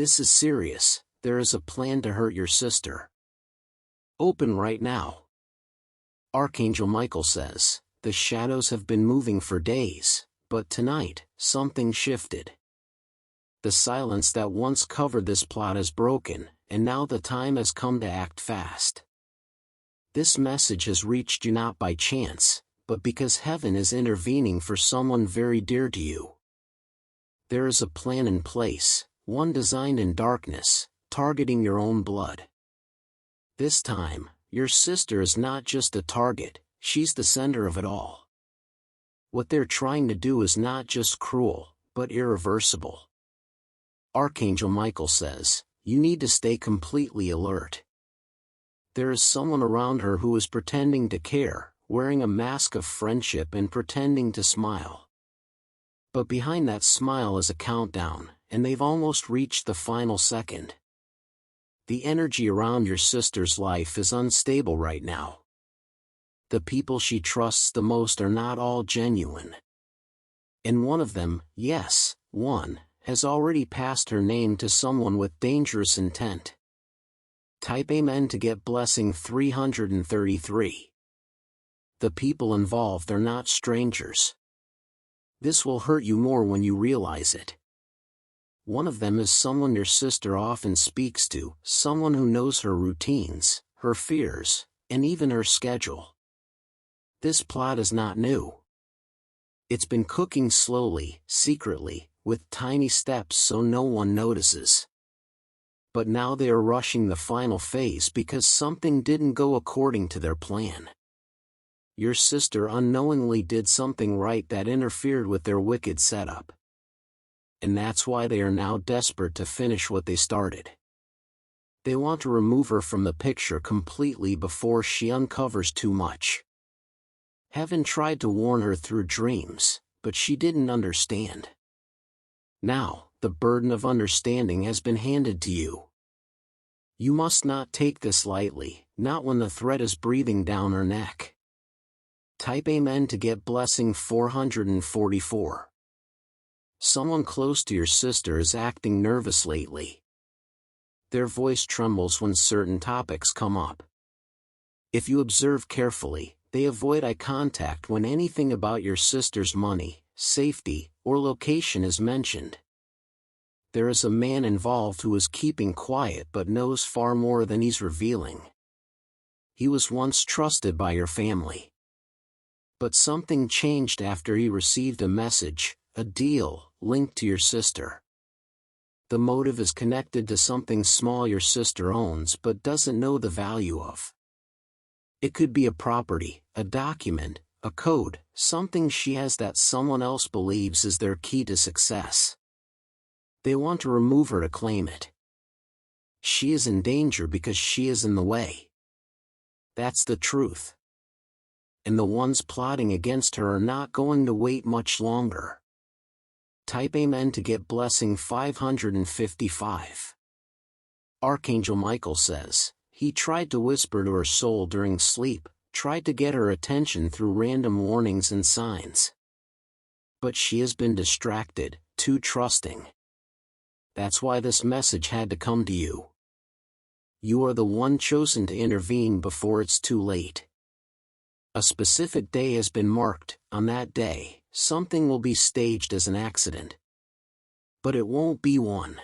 This is serious. There is a plan to hurt your sister. Open right now. Archangel Michael says, the shadows have been moving for days, but tonight, something shifted. The silence that once covered this plot is broken, and now the time has come to act fast. This message has reached you not by chance, but because heaven is intervening for someone very dear to you. There is a plan in place, one designed in darkness, targeting your own blood. This time, your sister is not just a target, she's the center of it all. What they're trying to do is not just cruel, but irreversible. Archangel Michael says, you need to stay completely alert. There is someone around her who is pretending to care, wearing a mask of friendship and pretending to smile. But behind that smile is a countdown, and they've almost reached the final second. The energy around your sister's life is unstable right now. The people she trusts the most are not all genuine. And one of them, yes, one, has already passed her name to someone with dangerous intent. Type Amen to get blessing 333. The people involved are not strangers. This will hurt you more when you realize it. One of them is someone your sister often speaks to, someone who knows her routines, her fears, and even her schedule. This plot is not new. It's been cooking slowly, secretly, with tiny steps so no one notices. But now they are rushing the final phase because something didn't go according to their plan. Your sister unknowingly did something right that interfered with their wicked setup. And that's why they are now desperate to finish what they started. They want to remove her from the picture completely before she uncovers too much. Heaven tried to warn her through dreams, but she didn't understand. Now, the burden of understanding has been handed to you. You must not take this lightly, not when the threat is breathing down her neck. Type Amen to get blessing 444. Someone close to your sister is acting nervous lately. Their voice trembles when certain topics come up. If you observe carefully, they avoid eye contact when anything about your sister's money, safety, or location is mentioned. There is a man involved who is keeping quiet but knows far more than he's revealing. He was once trusted by your family. But something changed after he received a message, a deal, linked to your sister. The motive is connected to something small your sister owns but doesn't know the value of. It could be a property, a document, a code, something she has that someone else believes is their key to success. They want to remove her to claim it. She is in danger because she is in the way. That's the truth. And the ones plotting against her are not going to wait much longer. Type Amen to get blessing 555. Archangel Michael says, he tried to whisper to her soul during sleep, tried to get her attention through random warnings and signs. But she has been distracted, too trusting. That's why this message had to come to you. You are the one chosen to intervene before it's too late. A specific day has been marked. On that day, something will be staged as an accident. But it won't be one.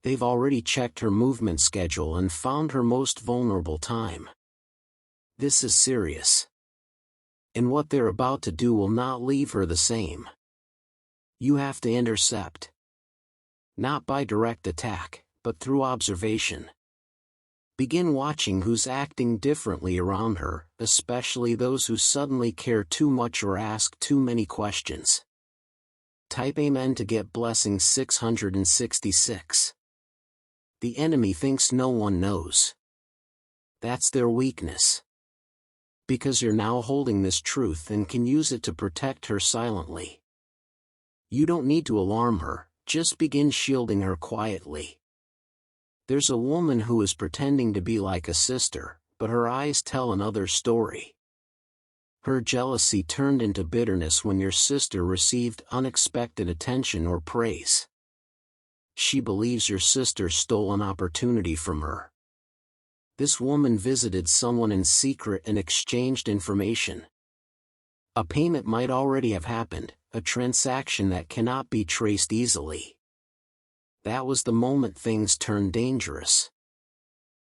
They've already checked her movement schedule and found her most vulnerable time. This is serious. And what they're about to do will not leave her the same. You have to intercept. Not by direct attack, but through observation. Begin watching who's acting differently around her, especially those who suddenly care too much or ask too many questions. Type Amen to get blessing 666. The enemy thinks no one knows. That's their weakness. Because you're now holding this truth and can use it to protect her silently. You don't need to alarm her, just begin shielding her quietly. There's a woman who is pretending to be like a sister, but her eyes tell another story. Her jealousy turned into bitterness when your sister received unexpected attention or praise. She believes your sister stole an opportunity from her. This woman visited someone in secret and exchanged information. A payment might already have happened, a transaction that cannot be traced easily. That was the moment things turned dangerous.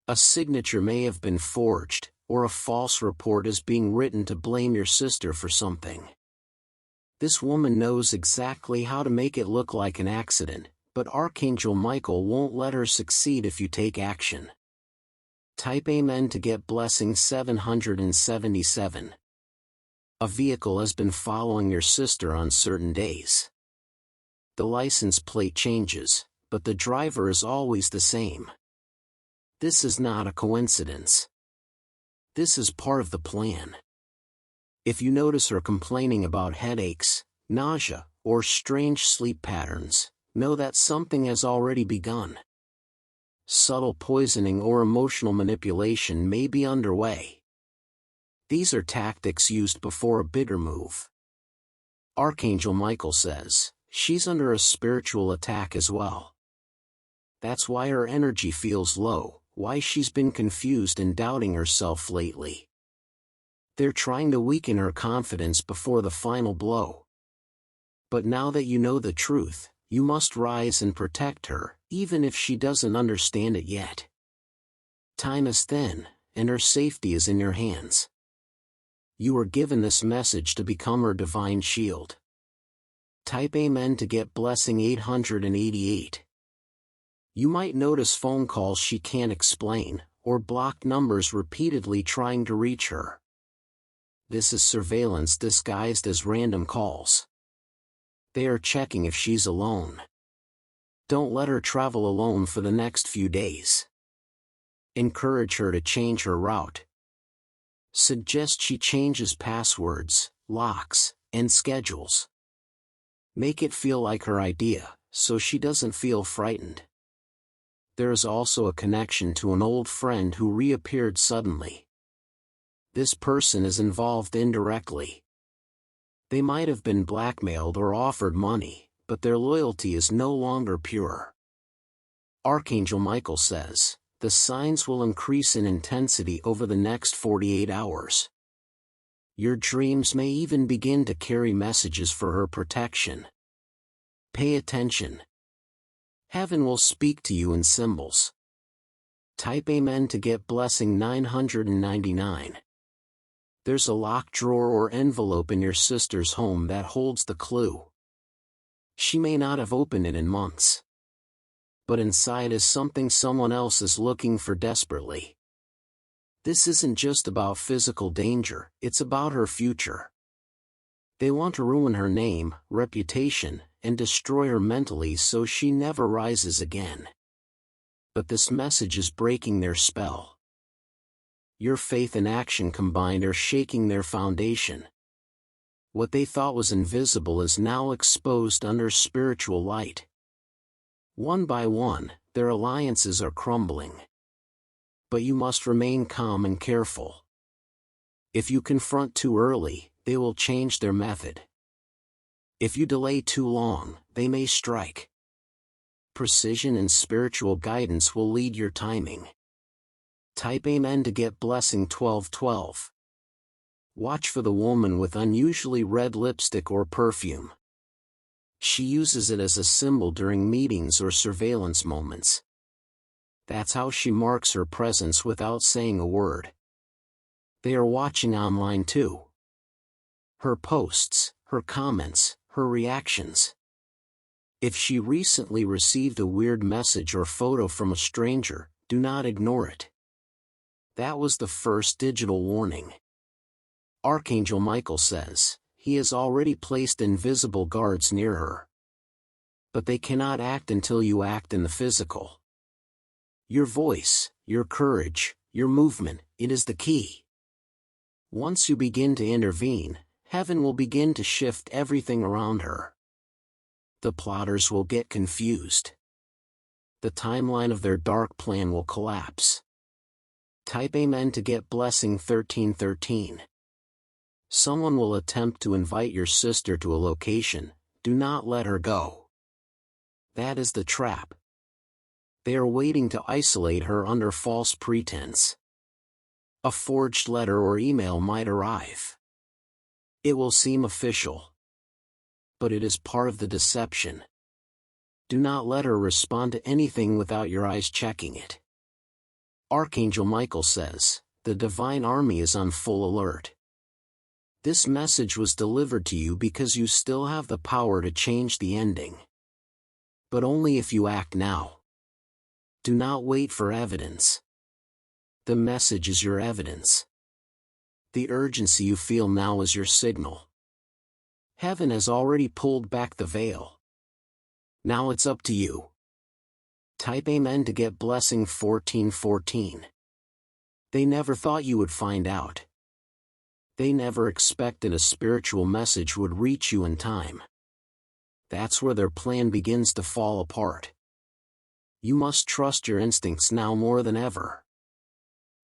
A signature may have been forged, or a false report is being written to blame your sister for something. This woman knows exactly how to make it look like an accident, but Archangel Michael won't let her succeed if you take action. Type Amen to get blessing 777. A vehicle has been following your sister on certain days. The license plate changes, but the driver is always the same. This is not a coincidence. This is part of the plan. If you notice her complaining about headaches, nausea, or strange sleep patterns, know that something has already begun. Subtle poisoning or emotional manipulation may be underway. These are tactics used before a bigger move. Archangel Michael says, she's under a spiritual attack as well. That's why her energy feels low, why she's been confused and doubting herself lately. They're trying to weaken her confidence before the final blow. But now that you know the truth, you must rise and protect her, even if she doesn't understand it yet. Time is thin, and her safety is in your hands. You are given this message to become her divine shield. Type Amen to get blessing 888. You might notice phone calls she can't explain, or blocked numbers repeatedly trying to reach her. This is surveillance disguised as random calls. They are checking if she's alone. Don't let her travel alone for the next few days. Encourage her to change her route. Suggest she changes passwords, locks, and schedules. Make it feel like her idea, so she doesn't feel frightened. There is also a connection to an old friend who reappeared suddenly. This person is involved indirectly. They might have been blackmailed or offered money, but their loyalty is no longer pure. Archangel Michael says, the signs will increase in intensity over the next 48 hours. Your dreams may even begin to carry messages for her protection. Pay attention. Heaven will speak to you in symbols. Type Amen to get blessing 999. There's a locked drawer or envelope in your sister's home that holds the clue. She may not have opened it in months. But inside is something someone else is looking for desperately. This isn't just about physical danger, it's about her future. They want to ruin her name, reputation, and destroy her mentally so she never rises again. But this message is breaking their spell. Your faith and action combined are shaking their foundation. What they thought was invisible is now exposed under spiritual light. One by one, their alliances are crumbling. But you must remain calm and careful. If you confront too early, they will change their method. If you delay too long, they may strike. Precision and spiritual guidance will lead your timing. Type Amen to get blessing 1212. Watch for the woman with unusually red lipstick or perfume. She uses it as a symbol during meetings or surveillance moments. That's how she marks her presence without saying a word. They are watching online too. Her posts, her comments, her reactions. If she recently received a weird message or photo from a stranger, do not ignore it. That was the first digital warning. Archangel Michael says, he has already placed invisible guards near her. But they cannot act until you act in the physical. Your voice, your courage, your movement, it is the key. Once you begin to intervene, heaven will begin to shift everything around her. The plotters will get confused. The timeline of their dark plan will collapse. Type Amen to get blessing 1313. Someone will attempt to invite your sister to a location, do not let her go. That is the trap. They are waiting to isolate her under false pretense. A forged letter or email might arrive. It will seem official, but it is part of the deception. Do not let her respond to anything without your eyes checking it. Archangel Michael says, the divine army is on full alert. This message was delivered to you because you still have the power to change the ending. But only if you act now. Do not wait for evidence. The message is your evidence. The urgency you feel now is your signal. Heaven has already pulled back the veil. Now it's up to you. Type Amen to get blessing 1414. They never thought you would find out. They never expected a spiritual message would reach you in time. That's where their plan begins to fall apart. You must trust your instincts now more than ever.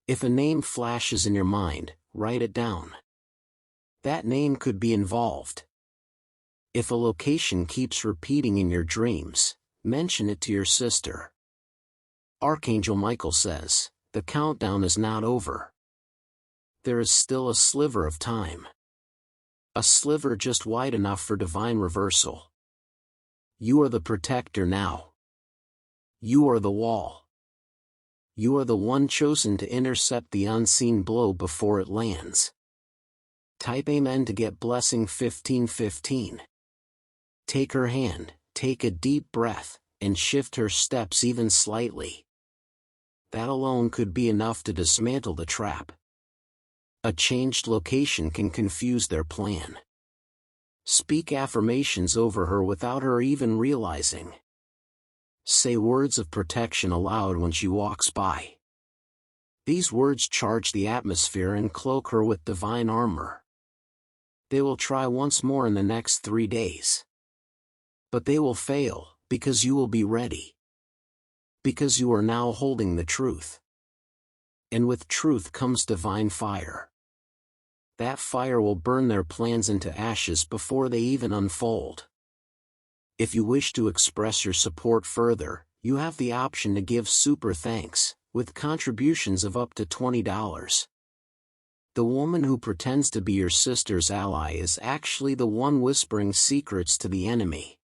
If a name flashes in your mind, write it down. That name could be involved. If a location keeps repeating in your dreams, mention it to your sister. Archangel Michael says, the countdown is not over. There is still a sliver of time. A sliver just wide enough for divine reversal. You are the protector now. You are the wall. You are the one chosen to intercept the unseen blow before it lands. Type Amen to get blessing 1515. Take her hand, take a deep breath, and shift her steps even slightly. That alone could be enough to dismantle the trap. A changed location can confuse their plan. Speak affirmations over her without her even realizing. Say words of protection aloud when she walks by. These words charge the atmosphere and cloak her with divine armor. They will try once more in the next 3 days. But they will fail, because you will be ready. Because you are now holding the truth. And with truth comes divine fire. That fire will burn their plans into ashes before they even unfold. If you wish to express your support further, you have the option to give super thanks, with contributions of up to $20. The woman who pretends to be your sister's ally is actually the one whispering secrets to the enemy.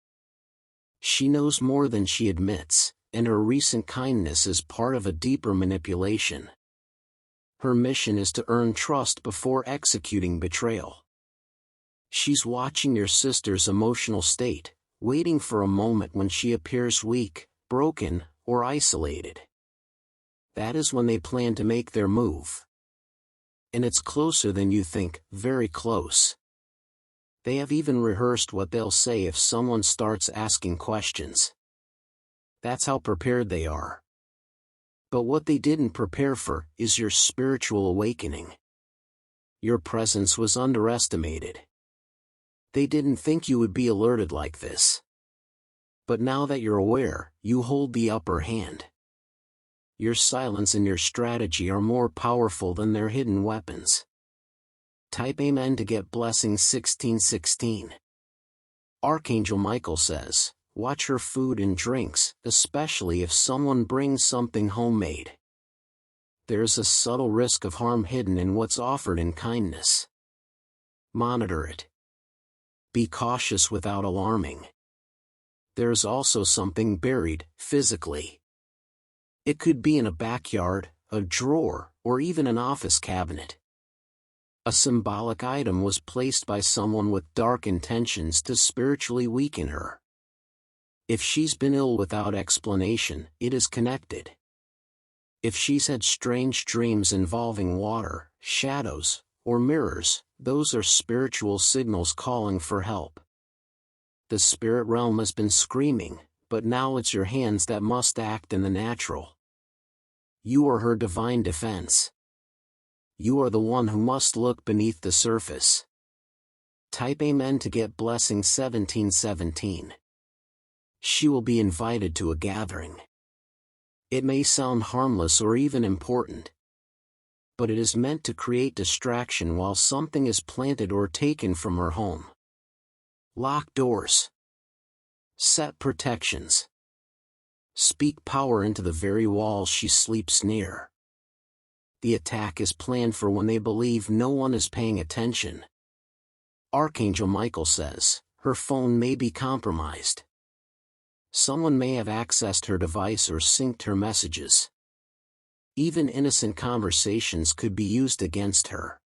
She knows more than she admits, and her recent kindness is part of a deeper manipulation. Her mission is to earn trust before executing betrayal. She's watching your sister's emotional state, waiting for a moment when she appears weak, broken, or isolated. That is when they plan to make their move. And it's closer than you think, very close. They have even rehearsed what they'll say if someone starts asking questions. That's how prepared they are. But what they didn't prepare for is your spiritual awakening. Your presence was underestimated. They didn't think you would be alerted like this. But now that you're aware, you hold the upper hand. Your silence and your strategy are more powerful than their hidden weapons. Type Amen to get blessing 1616. Archangel Michael says, watch her food and drinks, especially if someone brings something homemade. There's a subtle risk of harm hidden in what's offered in kindness. Monitor it. Be cautious without alarming. There's also something buried, physically. It could be in a backyard, a drawer, or even an office cabinet. A symbolic item was placed by someone with dark intentions to spiritually weaken her. If she's been ill without explanation, it is connected. If she's had strange dreams involving water, shadows, or mirrors, those are spiritual signals calling for help. The spirit realm has been screaming, but now it's your hands that must act in the natural. You are her divine defense. You are the one who must look beneath the surface. Type Amen to get blessing 1717. She will be invited to a gathering. It may sound harmless or even important, but it is meant to create distraction while something is planted or taken from her home. Lock doors. Set protections. Speak power into the very walls she sleeps near. The attack is planned for when they believe no one is paying attention. Archangel Michael says, her phone may be compromised. Someone may have accessed her device or synced her messages. Even innocent conversations could be used against her.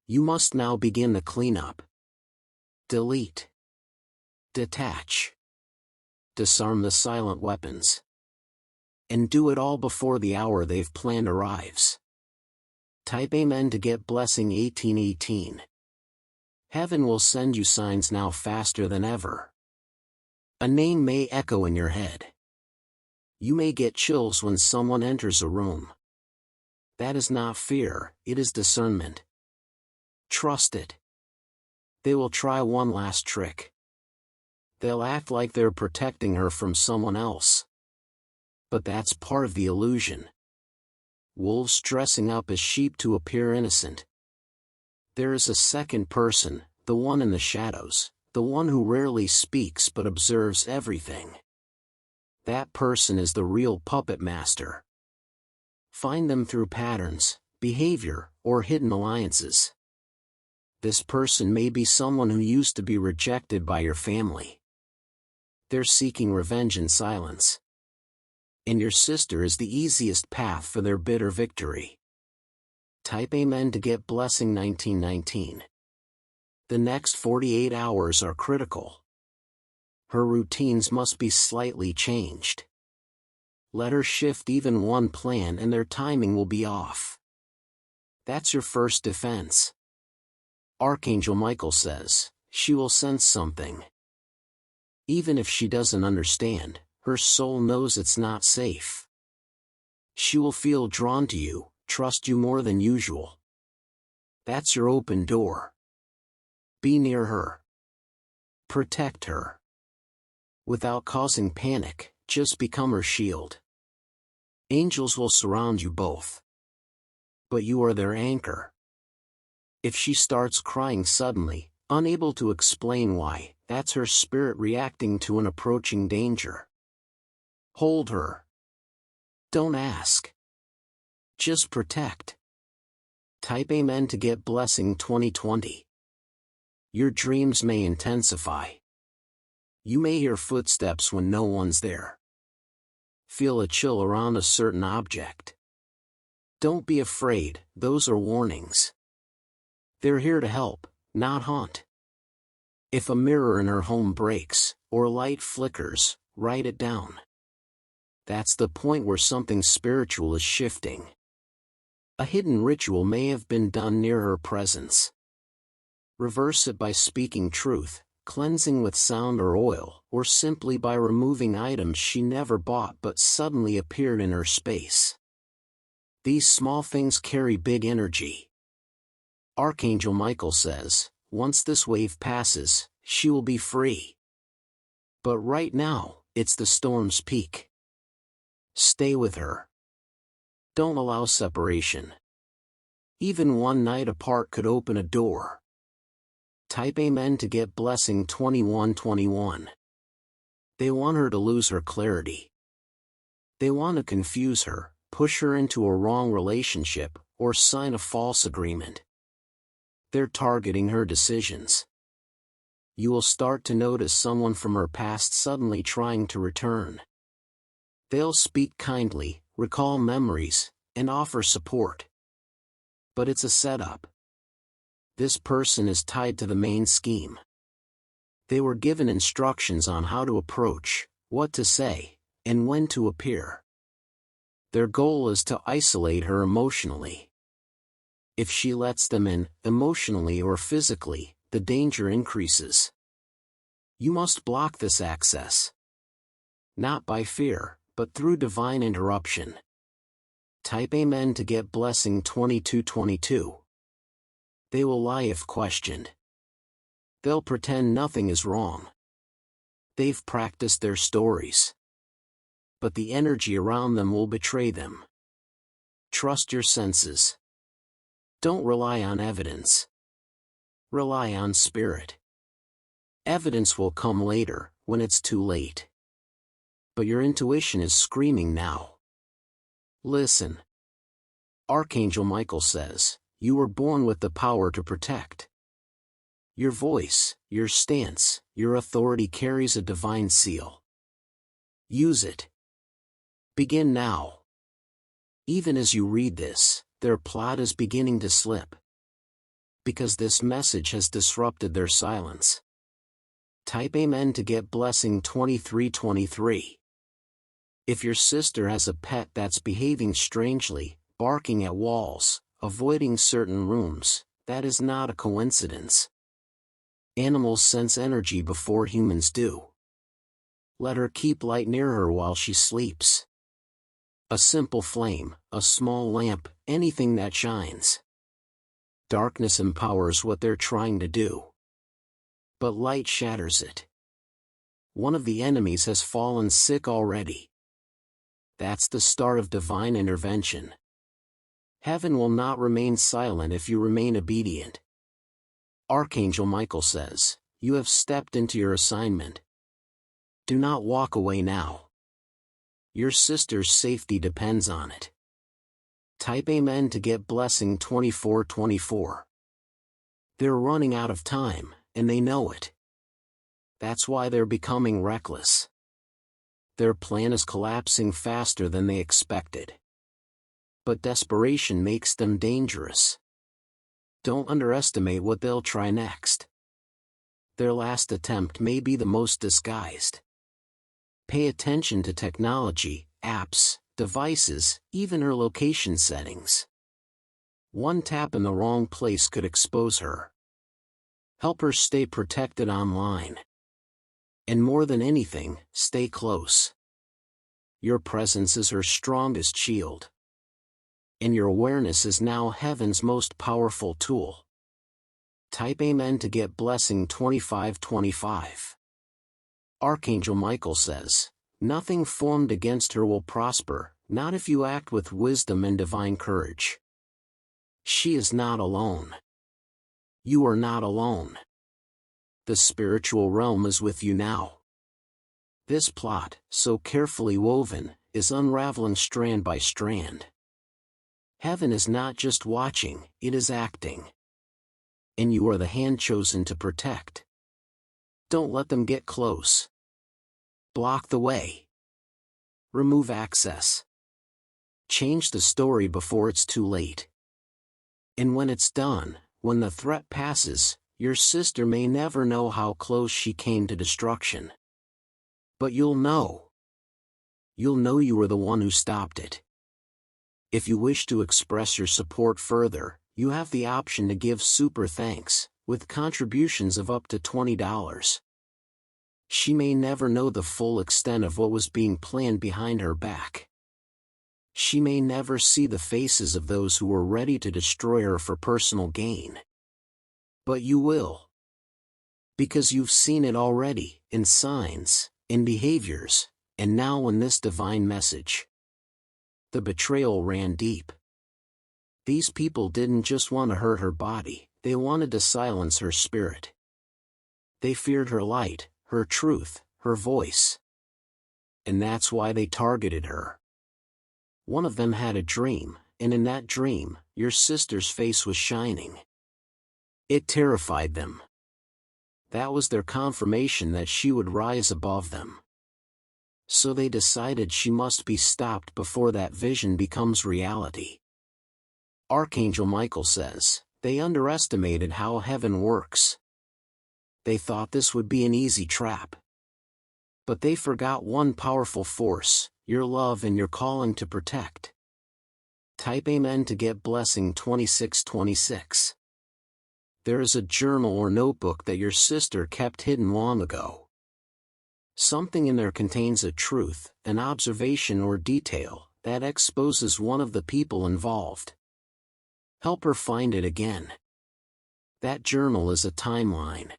You must now begin the cleanup. Delete. Detach. Disarm the silent weapons. And do it all before the hour they've planned arrives. Type Amen to get blessing 1818. Heaven will send you signs now faster than ever. A name may echo in your head. You may get chills when someone enters a room. That is not fear, it is discernment. Trust it. They will try one last trick. They'll act like they're protecting her from someone else. But that's part of the illusion. Wolves dressing up as sheep to appear innocent. There is a second person, the one in the shadows, the one who rarely speaks but observes everything. That person is the real puppet master. Find them through patterns, behavior, or hidden alliances. This person may be someone who used to be rejected by your family. They're seeking revenge in silence. And your sister is the easiest path for their bitter victory. Type Amen to get blessing 1919. The next 48 hours are critical. Her routines must be slightly changed. Let her shift even one plan and their timing will be off. That's your first defense. Archangel Michael says, she will sense something. Even if she doesn't understand, her soul knows it's not safe. She will feel drawn to you, trust you more than usual. That's your open door. Be near her. Protect her. Without causing panic, just become her shield. Angels will surround you both. But you are their anchor. If she starts crying suddenly, unable to explain why, that's her spirit reacting to an approaching danger. Hold her. Don't ask. Just protect. Type Amen to get blessing 2020. Your dreams may intensify. You may hear footsteps when no one's there. Feel a chill around a certain object. Don't be afraid, those are warnings. They're here to help, not haunt. If a mirror in her home breaks, or light flickers, write it down. That's the point where something spiritual is shifting. A hidden ritual may have been done near her presence. Reverse it by speaking truth, cleansing with sound or oil, or simply by removing items she never bought but suddenly appeared in her space. These small things carry big energy. Archangel Michael says, once this wave passes, she will be free. But right now, it's the storm's peak. Stay with her. Don't allow separation. Even one night apart could open a door. Type Amen to get blessing 2121. They want her to lose her clarity. They want to confuse her, push her into a wrong relationship, or sign a false agreement. They're targeting her decisions. You will start to notice someone from her past suddenly trying to return. They'll speak kindly, recall memories, and offer support. But it's a setup. This person is tied to the main scheme. They were given instructions on how to approach, what to say, and when to appear. Their goal is to isolate her emotionally. If she lets them in, emotionally or physically, the danger increases. You must block this access. Not by fear, but through divine interruption. Type Amen to get blessing 2222. They will lie if questioned. They'll pretend nothing is wrong. They've practiced their stories. But the energy around them will betray them. Trust your senses. Don't rely on evidence. Rely on spirit. Evidence will come later, when it's too late. But your intuition is screaming now. Listen. Archangel Michael says, you were born with the power to protect. Your voice, your stance, your authority carries a divine seal. Use it. Begin now. Even as you read this, their plot is beginning to slip. Because this message has disrupted their silence. Type Amen to get blessing 2323. If your sister has a pet that's behaving strangely, barking at walls, avoiding certain rooms, that is not a coincidence. Animals sense energy before humans do. Let her keep light near her while she sleeps. A simple flame, a small lamp, anything that shines. Darkness empowers what they're trying to do. But light shatters it. One of the enemies has fallen sick already. That's the start of divine intervention. Heaven will not remain silent if you remain obedient. Archangel Michael says, you have stepped into your assignment. Do not walk away now. Your sister's safety depends on it. Type Amen to get blessing 2424. They're running out of time, and they know it. That's why they're becoming reckless. Their plan is collapsing faster than they expected. But desperation makes them dangerous. Don't underestimate what they'll try next. Their last attempt may be the most disguised. Pay attention to technology, apps, devices, even her location settings. One tap in the wrong place could expose her. Help her stay protected online. And more than anything, stay close. Your presence is her strongest shield. And your awareness is now heaven's most powerful tool. Type Amen to get blessing 2525. Archangel Michael says, nothing formed against her will prosper, not if you act with wisdom and divine courage. She is not alone. You are not alone. The spiritual realm is with you now. This plot, so carefully woven, is unraveling strand by strand. Heaven is not just watching, it is acting. And you are the hand chosen to protect. Don't let them get close. Block the way. Remove access. Change the story before it's too late. And when it's done, when the threat passes, your sister may never know how close she came to destruction. But you'll know. You'll know you were the one who stopped it. If you wish to express your support further, you have the option to give super thanks, with contributions of up to $20. She may never know the full extent of what was being planned behind her back. She may never see the faces of those who were ready to destroy her for personal gain. But you will. Because you've seen it already, in signs, in behaviors, and now in this divine message. The betrayal ran deep. These people didn't just want to hurt her body, they wanted to silence her spirit. They feared her light, her truth, her voice. And that's why they targeted her. One of them had a dream, and in that dream, your sister's face was shining. It terrified them. That was their confirmation that she would rise above them. So they decided she must be stopped before that vision becomes reality. Archangel Michael says, they underestimated how heaven works. They thought this would be an easy trap. But they forgot one powerful force, your love and your calling to protect. Type Amen to get blessing 2626. There is a journal or notebook that your sister kept hidden long ago. Something in there contains a truth, an observation or detail, that exposes one of the people involved. Help her find it again. That journal is a timeline.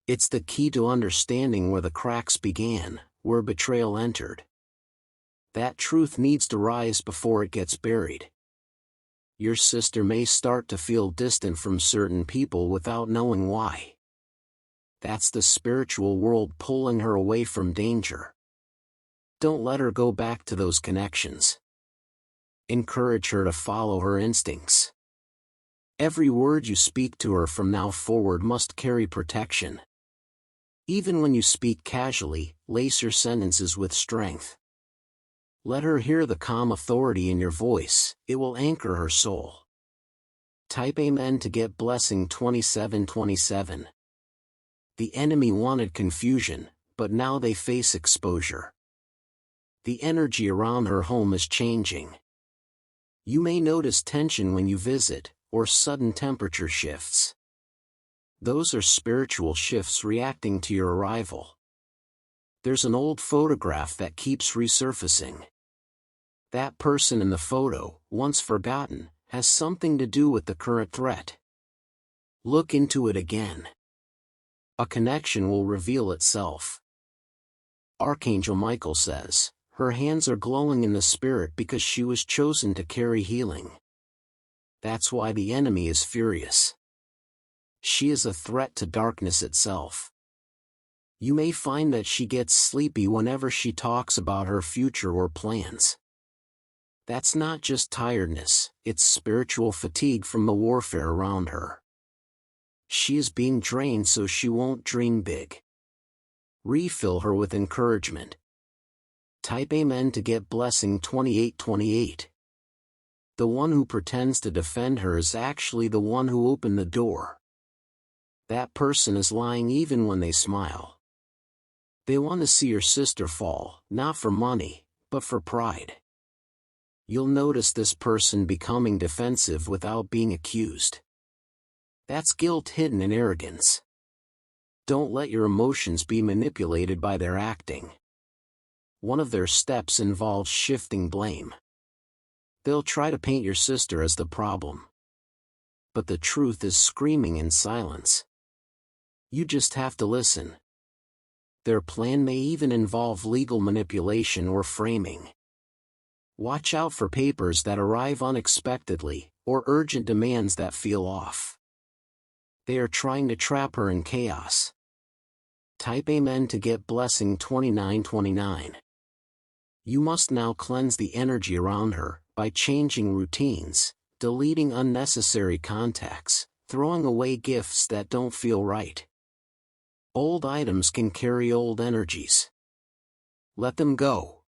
It's the key to understanding where the cracks began, where betrayal entered. That truth needs to rise before it gets buried. Your sister may start to feel distant from certain people without knowing why. That's the spiritual world pulling her away from danger. Don't let her go back to those connections. Encourage her to follow her instincts. Every word you speak to her from now forward must carry protection. Even when you speak casually, lace your sentences with strength. Let her hear the calm authority in your voice, it will anchor her soul. Type Amen to get blessing 2727. The enemy wanted confusion, but now they face exposure. The energy around her home is changing. You may notice tension when you visit, or sudden temperature shifts. Those are spiritual shifts reacting to your arrival. There's an old photograph that keeps resurfacing. That person in the photo, once forgotten, has something to do with the current threat. Look into it again. A connection will reveal itself. Archangel Michael says, her hands are glowing in the spirit because she was chosen to carry healing. That's why the enemy is furious. She is a threat to darkness itself. You may find that she gets sleepy whenever she talks about her future or plans. That's not just tiredness, it's spiritual fatigue from the warfare around her. She is being drained so she won't dream big. Refill her with encouragement. Type Amen to get blessing 2828. The one who pretends to defend her is actually the one who opened the door. That person is lying even when they smile. They want to see your sister fall, not for money, but for pride. You'll notice this person becoming defensive without being accused. That's guilt hidden in arrogance. Don't let your emotions be manipulated by their acting. One of their steps involves shifting blame. They'll try to paint your sister as the problem. But the truth is screaming in silence. You just have to listen. Their plan may even involve legal manipulation or framing. Watch out for papers that arrive unexpectedly, or urgent demands that feel off. They are trying to trap her in chaos. Type Amen to get blessing 2929. You must now cleanse the energy around her, by changing routines, deleting unnecessary contacts, throwing away gifts that don't feel right. Old items can carry old energies. Let them go.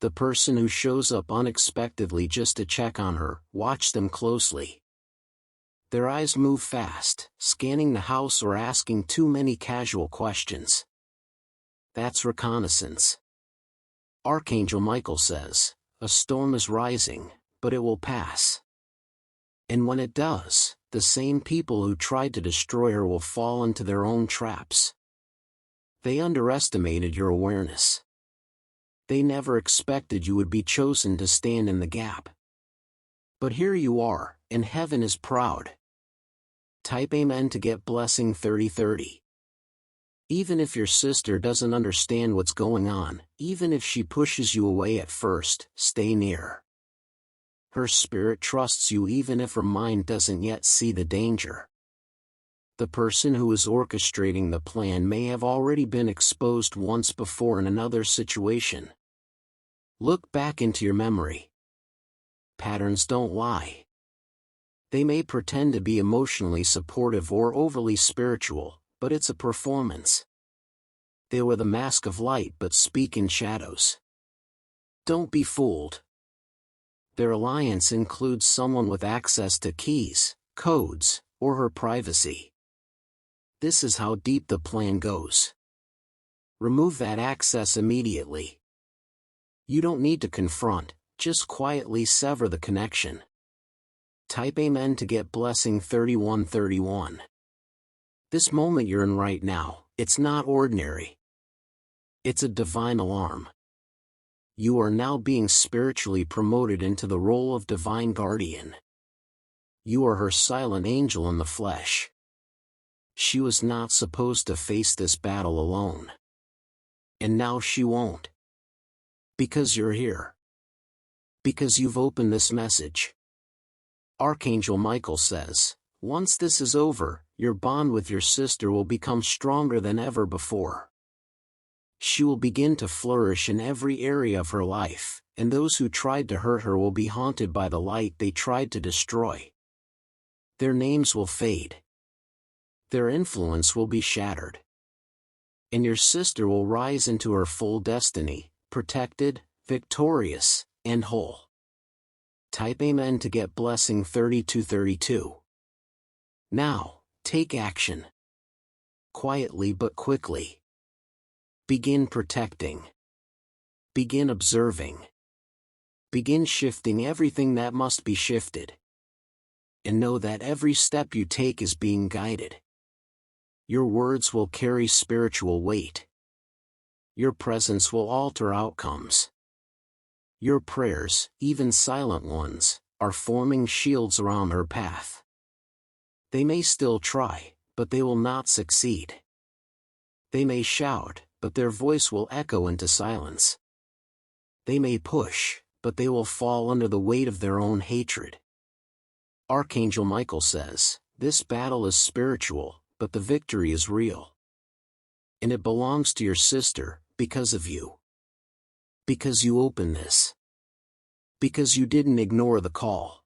The person who shows up unexpectedly just to check on her, watch them closely. Their eyes move fast, scanning the house or asking too many casual questions. That's reconnaissance. Archangel Michael says, a storm is rising, but it will pass. And when it does, the same people who tried to destroy her will fall into their own traps. They underestimated your awareness. They never expected you would be chosen to stand in the gap. But here you are, and heaven is proud. Type Amen to get blessing 3030. Even if your sister doesn't understand what's going on, even if she pushes you away at first, stay near. Her spirit trusts you even if her mind doesn't yet see the danger. The person who is orchestrating the plan may have already been exposed once before in another situation. Look back into your memory. Patterns don't lie. They may pretend to be emotionally supportive or overly spiritual, but it's a performance. They wear the mask of light but speak in shadows. Don't be fooled. Their alliance includes someone with access to keys, codes, or her privacy. This is how deep the plan goes. Remove that access immediately. You don't need to confront, just quietly sever the connection. Type Amen to get blessing 3131. This moment you're in right now, it's not ordinary. It's a divine alarm. You are now being spiritually promoted into the role of divine guardian. You are her silent angel in the flesh. She was not supposed to face this battle alone. And now she won't. Because you're here. Because you've opened this message. Archangel Michael says, once this is over, your bond with your sister will become stronger than ever before. She will begin to flourish in every area of her life, and those who tried to hurt her will be haunted by the light they tried to destroy. Their names will fade. Their influence will be shattered. And your sister will rise into her full destiny, protected, victorious, and whole. Type Amen to get blessing 3232. Now, take action. Quietly but quickly. Begin protecting. Begin observing. Begin shifting everything that must be shifted. And know that every step you take is being guided. Your words will carry spiritual weight. Your presence will alter outcomes. Your prayers, even silent ones, are forming shields around her path. They may still try, but they will not succeed. They may shout, but their voice will echo into silence. They may push, but they will fall under the weight of their own hatred. Archangel Michael says, "This battle is spiritual, but the victory is real. And it belongs to your sister, because of you. Because you opened this. Because you didn't ignore the call.